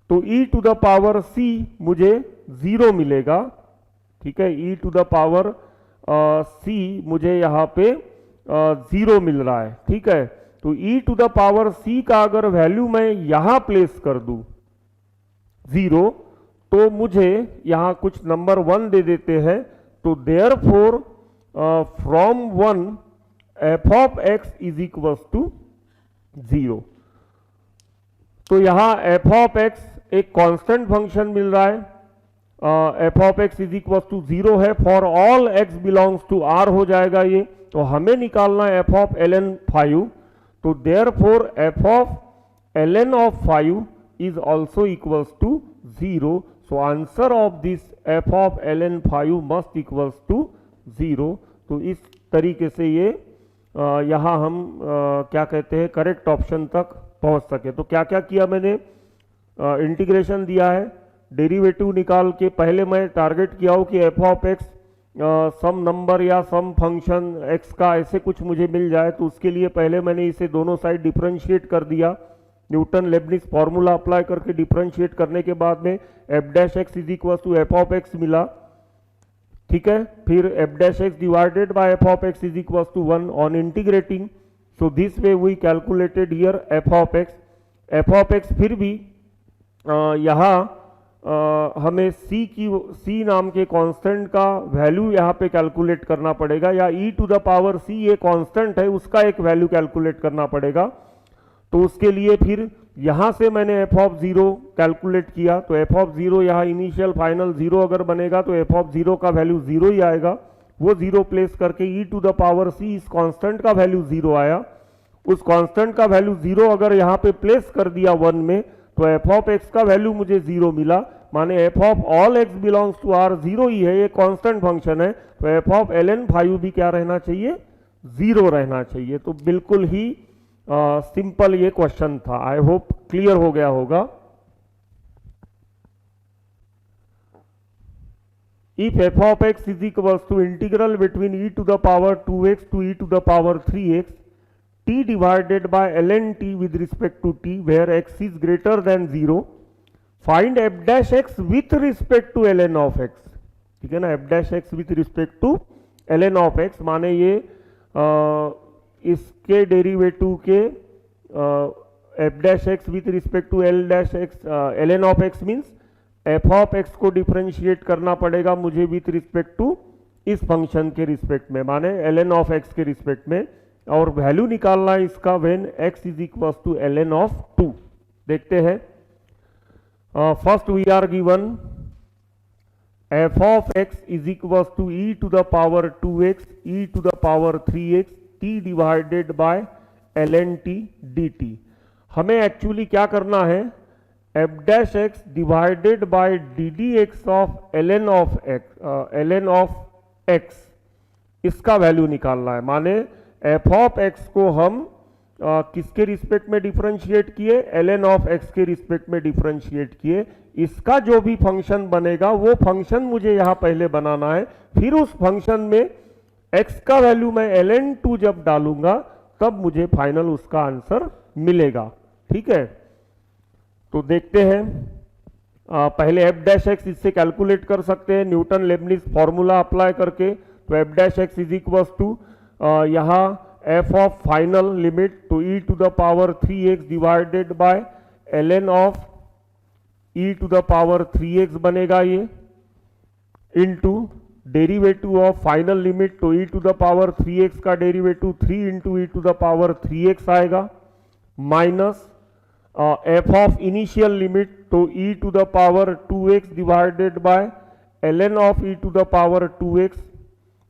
तो e to the power c मुझे zero मिलेगा, ठीक है, e to the power c मुझे यहां पे zero मिल रहा है, ठीक है। तो e to the power c का अगर वैल्यू मैं यहां प्लेस कर दूं जीरो, तो मुझे यहां कुछ नंबर 1 दे देते हैं, तो therefore from 1 f of x is equal to zero. तो यहां एफ ऑफ एक्स एक कांस्टेंट फंक्शन मिल रहा है, f of x is equal to zero है, for all x belongs to R हो जाएगा ये। तो हमें निकालना है एफ ऑफ एल एन 5, तो therefore f of l n of 5 is also equals to zero. So answer of this f of l n 5 must equals to zero. तो इस तरीके से ये यहाँ हम क्या कहते हैं, करेक्ट ऑप्शन तक पहुंच सके। तो क्या क्या किया मैंने, इंटीग्रेशन दिया है, डेरिवेटिव निकाल के पहले मैं टारगेट किया हूं कि f of x some number या सम फंक्शन एक्स का ऐसे कुछ मुझे मिल जाए, तो उसके लिए पहले मैंने इसे दोनों साइड डिफरेंशिएट कर दिया, न्यूटन लेबनिज फॉर्मूला अप्लाई करके डिफरेंशिएट करने के बाद में f dash x is equal to f of x मिला, ठीक है। फिर f dash x divided by f of x is equal to 1 on integrating, so this way we calculated here f of x. F of x फिर भी यहाँ हमें C नाम के कांस्टेंट का वैल्यू यहाँ पे कैलकुलेट करना पड़ेगा, या e to the power c ये कांस्टेंट है उसका एक वैल्यू कैलकुलेट करना पड़ेगा। तो उसके लिए फिर यहाँ से मैंने एफ ऑफ जीरो कैलकुलेट किया, तो एफ ऑफ जीरो यहाँ इनिशियल फाइनल जीरो अगर बनेगा तो एफ ऑफ जीरो का वैल्यू जीरो ही आएगा, वो जीरो प्लेस करके e to the power c इस कांस्टेंट का वैल्यू जीरो आया। उस कांस्टेंट का वैल्यू जीरो अगर यहाँ पे प्लेस कर दिया 1 में, तो एफ ऑफ एक्स का वैल्यू मुझे जीरो मिला, माने f of all x belongs to R zero ही है, ये कांस्टेंट फंक्शन है, तो एफ ऑफ एल एन 5 भी क्या रहना चाहिए, जीरो रहना चाहिए। तो बिल्कुल ही सिंपल ये क्वेश्चन था, आई होप क्लियर हो गया होगा। If f of x is equal to integral between e to the power 2x to e to the power 3x t divided by ln t with respect to t where x is greater than 0, find f dash x with respect to ln of x, ठीक है ना, f dash x with respect to ln of x माने ये इसके derivative के f dash x with respect to l dash x ln of x means f of x को differentiate करना पड़ेगा मुझे विथ रिस्पेक्ट टू इस फंक्शन के रिस्पेक्ट में, माने ln of x के रिस्पेक्ट में, और वैल्यू निकालना है इसका when x is equal to ln of 2। देखते हैं, first we are given f of x is equal to e to the power 2x e to the power 3x t divided by ln t dt। हमें actually क्या करना है, F dash x divided bye D d x of ln of x इसका value निकालना है, माने f of x को हम किसके रिस्पेक्ट में डिफरेंशिएट किए, ln ऑफ x के रिस्पेक्ट में डिफरेंशिएट किए। इसका जो भी फंक्शन बनेगा वो फंक्शन मुझे यहां पहले बनाना है, फिर उस फंक्शन में x का वैल्यू मैं ln 2 जब डालूंगा तब मुझे फाइनल उसका आंसर मिलेगा। ठीक है, तो देखते हैं। पहले एफ डैश एक्स इससे कैलकुलेट कर सकते हैं न्यूटन लेबनिज फॉर्मूला अप्लाई करके। तो f dash x is equal to यहाँ एफ ऑफ फाइनल लिमिट तो e to the power 3x divided by ln of e to the power 3x बनेगा ये, into derivative of final limit तो e to the power 3x का derivative 3 into e to the power 3x आएगा, minus f of initial limit तो e to the power 2x divided by ln of e to the power 2x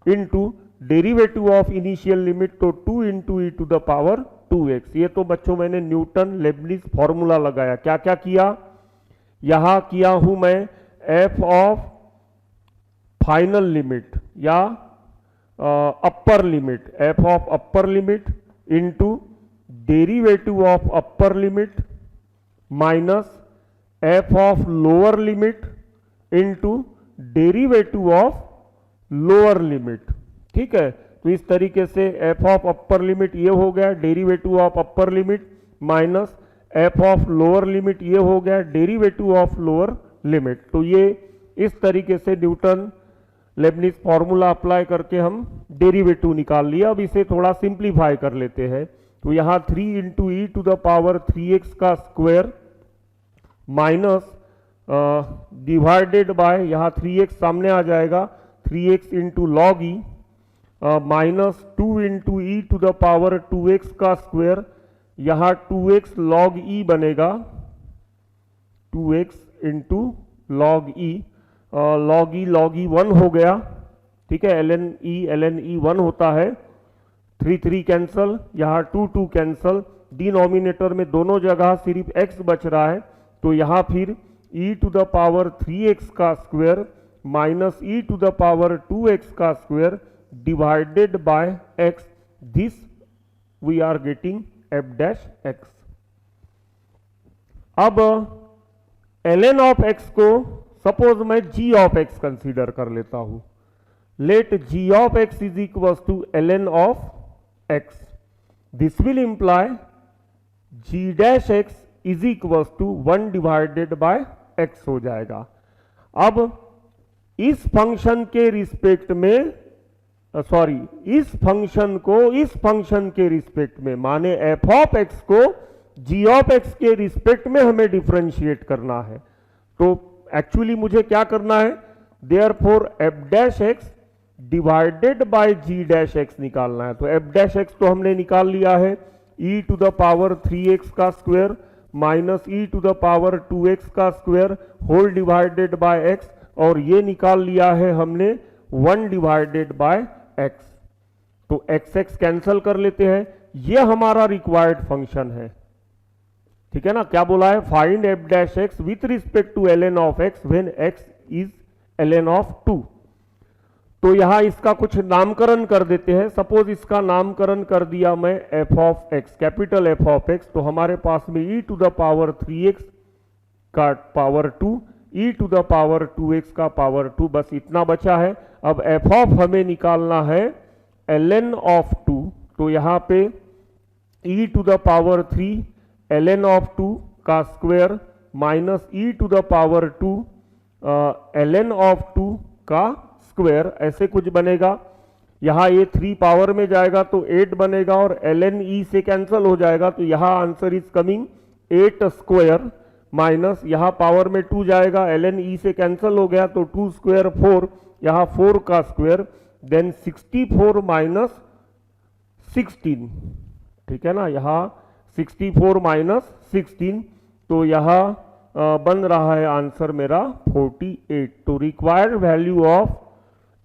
into derivative of initial limit तो 2 into e to the power 2x। ये तो बच्चों मैंने Newton Leibniz formula लगाया। क्या क्या किया, यहां किया हूं मैं एफ ऑफ फाइनल लिमिट या upper limit, F of upper limit into derivative of upper limit minus f of lower limit into derivative of lower limit. ठीक है, तो इस तरीके से एफ ऑफ अपर लिमिट ये हो गया, derivative of upper limit minus f of lower limit ये हो गया, डेरिवेटिव ऑफ लोअर लिमिट। तो ये इस तरीके से न्यूटन लेबनिज फॉर्मूला अप्लाई करके हम डेरिवेटिव निकाल लिया। अब इसे थोड़ा सिंप्लीफाई कर लेते हैं। तो यहाँ 3 into e to the power 3x का स्क्वायर माइनस डिवाइडेड बाय, यहाँ 3x सामने आ जाएगा, 3x into log e minus 2 into e to the power 2x का स्क्वायर, यहाँ 2x लॉग ई बनेगा, 2x into log e, log e 1 हो गया। ठीक है, ln e 1 होता है, 3 कैंसल, यहाँ 2 कैंसल, डिनोमिनेटर में दोनों जगह सिर्फ x बच रहा है। तो यहाँ फिर e to the power 3x का square minus e to the power 2x का square divided by x, this we are getting f dash x। अब ln ऑफ x को सपोज मैं g ऑफ x कंसीडर कर लेता हूं। Let g of x is equal to ln of x, this will imply g dash x is equal to 1 divided by x हो जाएगा। अब इस फंक्शन के रिस्पेक्ट में इस फंक्शन को इस फंक्शन के रिस्पेक्ट में, माने f ऑफ x को g ऑफ x के रिस्पेक्ट में हमें डिफरेंशिएट करना है। तो एक्चुअली मुझे क्या करना है, therefore f dash x divided by g dash x निकालना है। तो f डैश x तो हमने निकाल लिया है, e to the power 3x का square minus e to the power 2x का square whole divided by x, और ये निकाल लिया है हमने 1 डिवाइडेड बाय x। तो x कैंसल कर लेते हैं, ये हमारा रिक्वायर्ड फंक्शन है। ठीक है ना, क्या बोला है, find f dash x with respect to ln of x when x is ln of 2। तो यहां इसका कुछ नामकरण कर देते हैं। सपोज इसका नामकरण कर दिया मैं f of x, capital F of x। तो हमारे पास में e to the power 3x का power 2, e to the power 2x का पावर 2, बस इतना बचा है। अब f ऑफ हमें निकालना है ln ऑफ 2। तो यहाँ पे e to the power 3 ln of 2 का square minus e to the power 2 ln of 2 का स्क्वायर, ऐसे कुछ बनेगा। यहाँ ये 3 पावर में जाएगा तो 8 बनेगा और ln e से कैंसिल हो जाएगा। तो यहाँ answer is coming 8 square minus, यहाँ पावर में 2 जाएगा, ln e से कैंसिल हो गया तो 2 स्क्वायर 4, यहाँ 4 का स्क्वायर, देन 64 माइनस 16। ठीक है ना, यहाँ 64 माइनस 16, तो यहाँ बन रहा है आंसर मेरा 48। तो required value of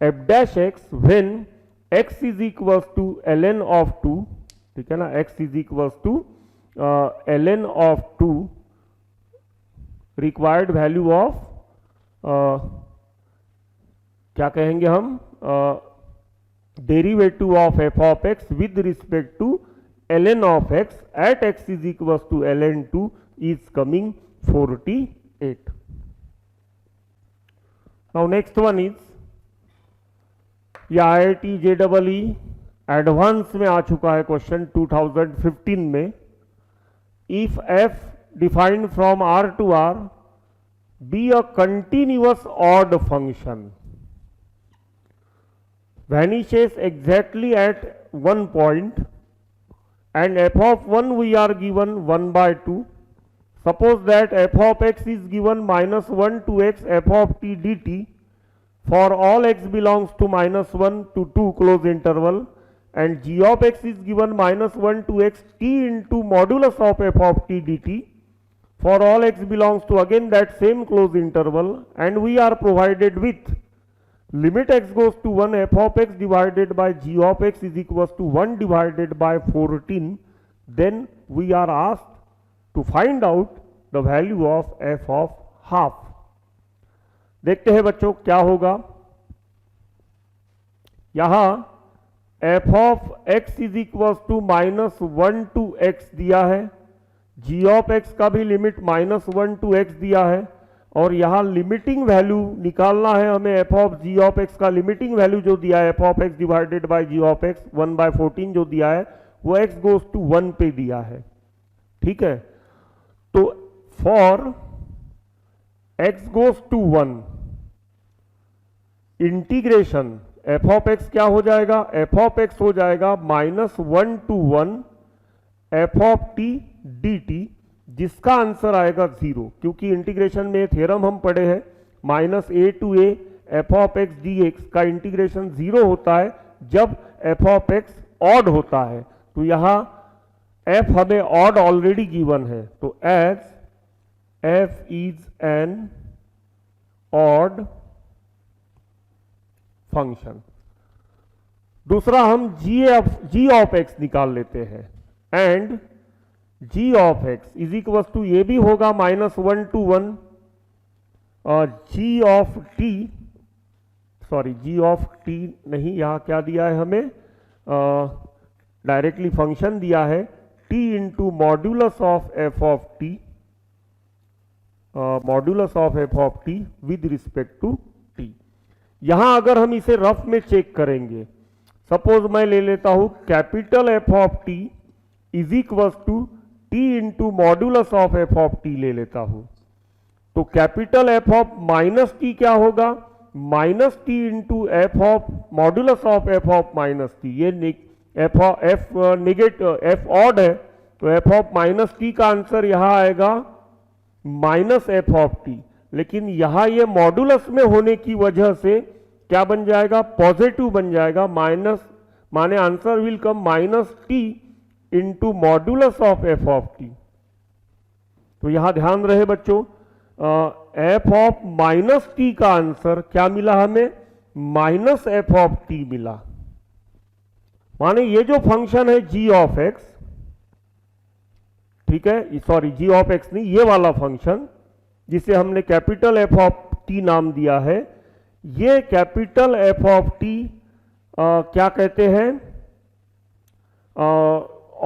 f dash x when x is equal to ln of 2, ठीक है ना, x is equal to ln of 2, required value of क्या कहेंगे हम, derivative of f of x with respect to ln of x at x is equal to ln 2 is coming 48. Now next one is, या IIT JEE advance में आ चुका है question 2015 में। if f defined from R to R be a continuous odd function, vanishes exactly at one point, and f of 1 we are given 1 by 2. Suppose that f of x is given minus 1 to x f of t dt for all x belongs to minus 1 to 2 close interval, and g of x is given minus 1 to x t into modulus of f of t dt for all x belongs to again that same close interval, and we are provided with limit x goes to 1 f of x divided by g of x is equals to 1 divided by 14. Then we are asked to find out the value of f of half. देखते हैं बच्चों क्या होगा। यहां f of x is equal to minus 1 to x दिया है, g of x का भी लिमिट माइनस 1 टू x दिया है, और यहां लिमिटिंग वैल्यू निकालना है हमें f of g of x का। लिमिटिंग वैल्यू जो दिया है f of x divided by g of x 1 by 14 जो दिया है वो x गोज टू 1 पे दिया है। ठीक है, तो for x goes to 1 integration f of x क्या हो जाएगा, f ऑफ x हो जाएगा minus 1 to 1 f of t dt, जिसका आंसर आएगा 0, क्योंकि इंटीग्रेशन में थ्योरम हम पढ़े हैं minus a to a f of x d x का इंटीग्रेशन 0 होता है जब एफ ऑफ एक्स ऑड होता है। तो यहां एफ हमें ऑड ऑलरेडी गिवन है, तो as f is an odd function. दूसरा हम जी ऑफ एक्स निकाल लेते हैं, and g of x is equal to ये भी होगा minus 1 to 1 g of t, sorry g of t नहीं, यहां क्या दिया है हमें, डायरेक्टली फंक्शन दिया है t into modulus of f of t, modulus of f of t with respect to t। यहां अगर हम इसे रफ में चेक करेंगे, सपोज मैं ले लेता हूं capital f of t is equal to t into modulus of f of t ले लेता हूं, तो capital F of minus t क्या होगा, minus t into f of modulus of f of minus t. ये एफ नेगेटिव एफ ऑड है, तो f of minus t का आंसर यहां आएगा माइनस एफ ऑफ टी, लेकिन यहां ये मॉड्यूलस में होने की वजह से क्या बन जाएगा, पॉजिटिव बन जाएगा, माइनस माने answer will come minus t into modulus of f of t. तो यहां ध्यान रहे बच्चों, एफ ऑफ माइनस टी का आंसर क्या मिला हमें, माइनस एफ ऑफ टी मिला। माने ये जो फंक्शन है जी ऑफ एक्स, ठीक है, सॉरी जी ऑफ एक्स नहीं, ये वाला फंक्शन जिसे हमने कैपिटल एफ ऑफ टी नाम दिया है, ये कैपिटल एफ ऑफ टी क्या कहते हैं,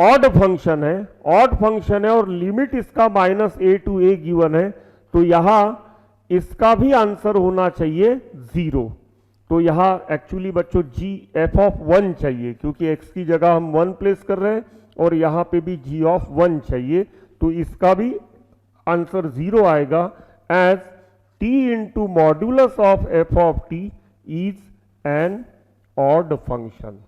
ऑड फंक्शन है, ऑड फंक्शन है, और लिमिट इसका minus a to a given है, तो यहां इसका भी आंसर होना चाहिए 0। तो यहां एक्चुअली बच्चों जी एफ ऑफ 1 चाहिए, क्योंकि एक्स की जगह हम 1 प्लेस कर रहे हैं और यहां पे भी जी ऑफ 1 चाहिए, तो इसका भी आंसर 0 आएगा, as t into modulus of f of t is an odd function.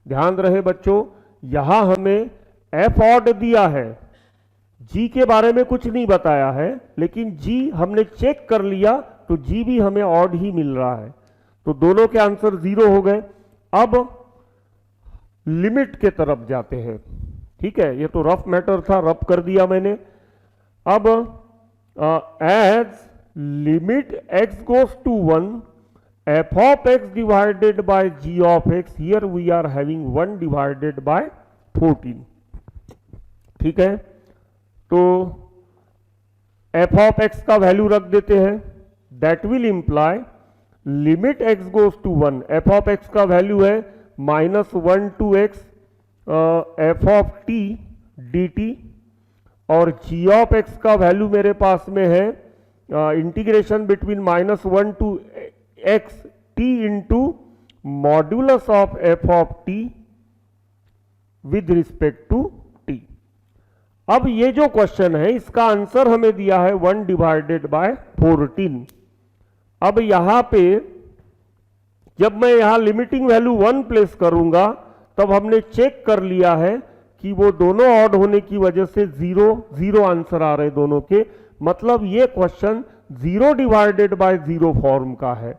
ध्यान रहे बच्चों, यहां हमें एफ ऑड दिया है, जी के बारे में कुछ नहीं बताया है, लेकिन जी हमने चेक कर लिया तो जी भी हमें ऑड ही मिल रहा है, तो दोनों के आंसर 0 हो गए। अब लिमिट के तरफ जाते हैं, ठीक है, ये तो रफ मैटर था, रफ कर दिया मैंने। अब as limit x goes to 1 f of x divided by g of x, here we are having 1 divided by 14, ठीक है, तो f of x का वैल्यू रख देते हैं, that will imply limit x goes to 1, f of x का value है minus 1 to x f of t dt, और g of x का वैल्यू मेरे पास में है integration between minus 1 to x t into modulus of f of t with respect to t। अब ये जो क्वेश्चन है इसका आंसर हमें दिया है 1 डिवाइडेड बाय 14। अब यहां पे जब मैं यहां लिमिटिंग वैल्यू 1 प्लेस करूंगा तब हमने चेक कर लिया है कि वो दोनों ऑड होने की वजह से 0 आंसर आ रहे दोनों के, मतलब ये क्वेश्चन 0 डिवाइडेड बाय 0 फॉर्म का है।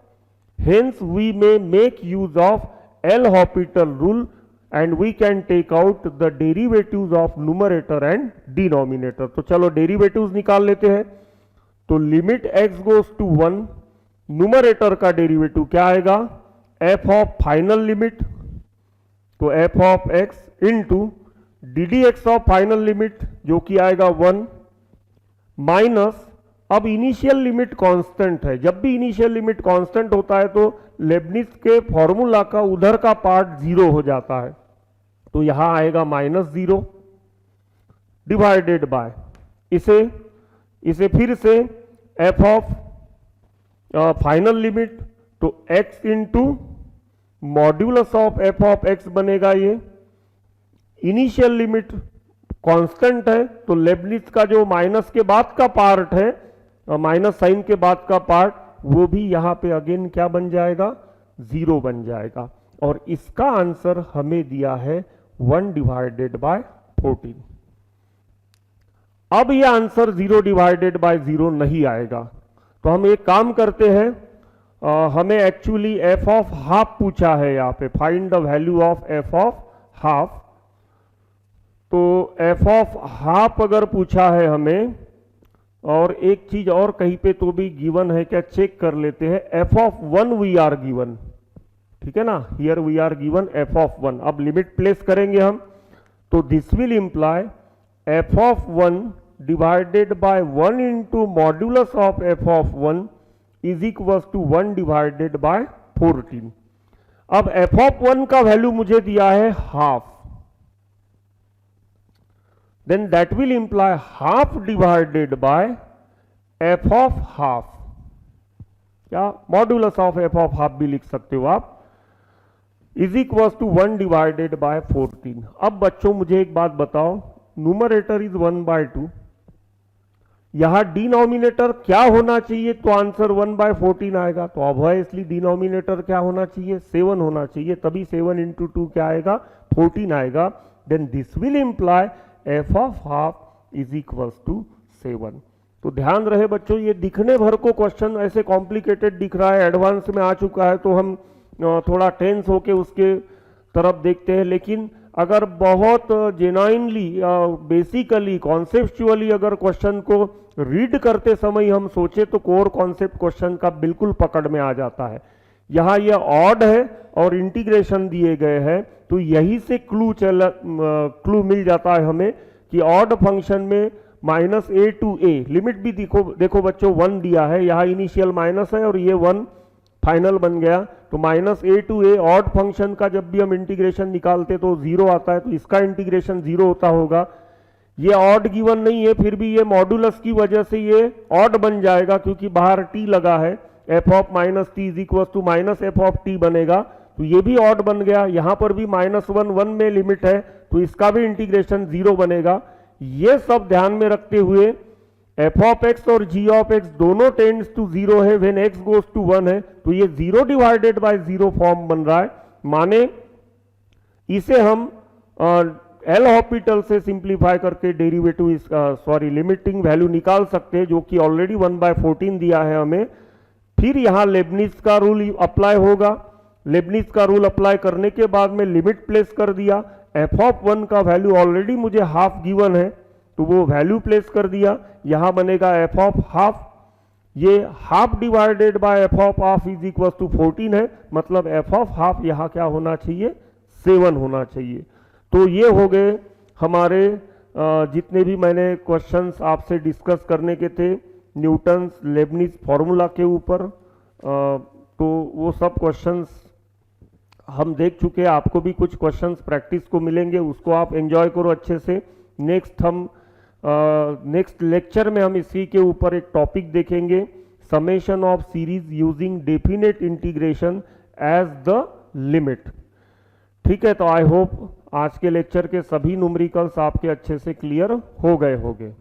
Hence we may make use of L'Hopital rule and we can take out the derivatives of numerator and denominator. तो चलो डेरिवेटिव्स निकाल लेते हैं। तो limit x goes to 1, numerator का डेरिवेटिव क्या आएगा, f ऑफ फाइनल लिमिट, तो f of x into d d x of final limit जो कि आएगा 1 माइनस, अब इनिशियल लिमिट कांस्टेंट है, जब भी इनिशियल लिमिट कांस्टेंट होता है तो लेबनिज के फॉर्मूला का उधर का पार्ट 0 हो जाता है, तो यहां आएगा -0 डिवाइडेड बाय इसे फिर से f ऑफ फाइनल लिमिट, तो x into modulus of f of x बनेगा। ये इनिशियल लिमिट कांस्टेंट है तो लेबनिज का जो माइनस के बाद का पार्ट है, माइनस साइन के बाद का पार्ट, वो भी यहां पे अगेन क्या बन जाएगा, 0 बन जाएगा। और इसका आंसर हमें दिया है 1 डिवाइडेड बाय 14। अब ये आंसर 0 डिवाइडेड बाय 0 नहीं आएगा, तो हम एक काम करते हैं, हमें एक्चुअली f ऑफ हाफ पूछा है यहाँ पे, find the value of f of half. तो f ऑफ हाफ अगर पूछा है हमें, और एक चीज और कहीं पे तो भी गिवन है क्या, चेक कर लेते हैं। f of 1 we are given, ठीक है ना, here we are given f of 1। अब लिमिट प्लेस करेंगे हम, तो this will imply f of 1 divided by 1 into modulus of f of 1 is equal to 1 divided by 14। अब f ऑफ 1 का value मुझे दिया है half, then that will imply half divided by f of half, क्या modulus of f of half भी लिख सकते हो आप, is equal to 1 divided by 14। अब बच्चों मुझे एक बात बताओ, न्यूमरेटर इज 1/2, यहां डिनोमिनेटर क्या होना चाहिए, तो आंसर 1/14 आएगा, तो ऑब्वियसली डिनोमिनेटर क्या होना चाहिए, 7 होना चाहिए, तभी 7 इंटू 2 क्या आएगा, 14 आएगा। Then this will imply f of half is equal to 7। तो ध्यान रहे बच्चों, ये दिखने भर को क्वेश्चन ऐसे कॉम्प्लिकेटेड दिख रहा है, एडवांस में आ चुका है, तो हम थोड़ा टेंस होके उसके तरफ देखते हैं, लेकिन अगर बहुत जेन्युइनली बेसिकली कॉन्सेप्चुअली अगर क्वेश्चन को रीड करते समय हम सोचे तो कोर कॉन्सेप्ट क्वेश्चन का बिल्कुल पकड़ में आ जाता है। यहाँ ये ऑड है और इंटीग्रेशन दिए गए हैं, तो यही से क्लू मिल जाता है हमें कि ऑड फंक्शन में -a to a, लिमिट भी देखो बच्चों 1 दिया है, यहाँ इनिशियल माइनस है और ये 1 फाइनल बन गया, तो -a to a odd function का जब भी हम इंटीग्रेशन निकालते तो 0 आता है, तो इसका इंटीग्रेशन 0 होता होगा। ये ऑड गिवन नहीं है, फिर भी ये मॉड्यूलस की वजह से ये ऑड बन जाएगा, क्योंकि बाहर t लगा है, f of -t is equal to -f of t बनेगा, तो ये भी ऑड बन गया। यहां पर भी -1 में लिमिट है, तो इसका भी इंटीग्रेशन 0 बनेगा। ये सब ध्यान में रखते हुए f ऑफ x और g ऑफ x दोनों टेंड्स टू 0 है व्हेन x गोज टू 1 है, तो ये 0 डिवाइडेड बाय 0 फॉर्म बन रहा है। माने इसे हम एल हॉपिटल से सिंप्लीफाई करके डेरिवेटिव लिमिटिंग वैल्यू निकाल सकते हैं, जो कि ऑलरेडी 1/14 दिया है हमें। फिर यहां लेबनिज का रूल अप्लाई होगा, लेबनिज का रूल अप्लाई करने के बाद में लिमिट प्लेस कर दिया, f ऑफ 1 का वैल्यू ऑलरेडी मुझे हाफ गिवन है, तो वो वैल्यू प्लेस कर दिया, यहां बनेगा f ऑफ हाफ, ये half divided by f of half is equal to 14 है, मतलब f ऑफ हाफ यहां क्या होना चाहिए, 7 होना चाहिए। तो ये हो गए हमारे जितने भी मैंने क्वेश्चंस आपसे डिस्कस करने के थे न्यूटन्स लेबनिज फॉर्मूला के ऊपर, तो वो सब क्वेश्चंस हम देख चुके हैं। आपको भी कुछ क्वेश्चंस प्रैक्टिस को मिलेंगे, उसको आप एंजॉय करो अच्छे से। नेक्स्ट लेक्चर में हम इसी के ऊपर एक टॉपिक देखेंगे, summation of series using definite integration as the limit. ठीक है, तो आई होप आज के लेक्चर के सभी न्यूमेरिकल्स आपके अच्छे से क्लियर हो गए होंगे।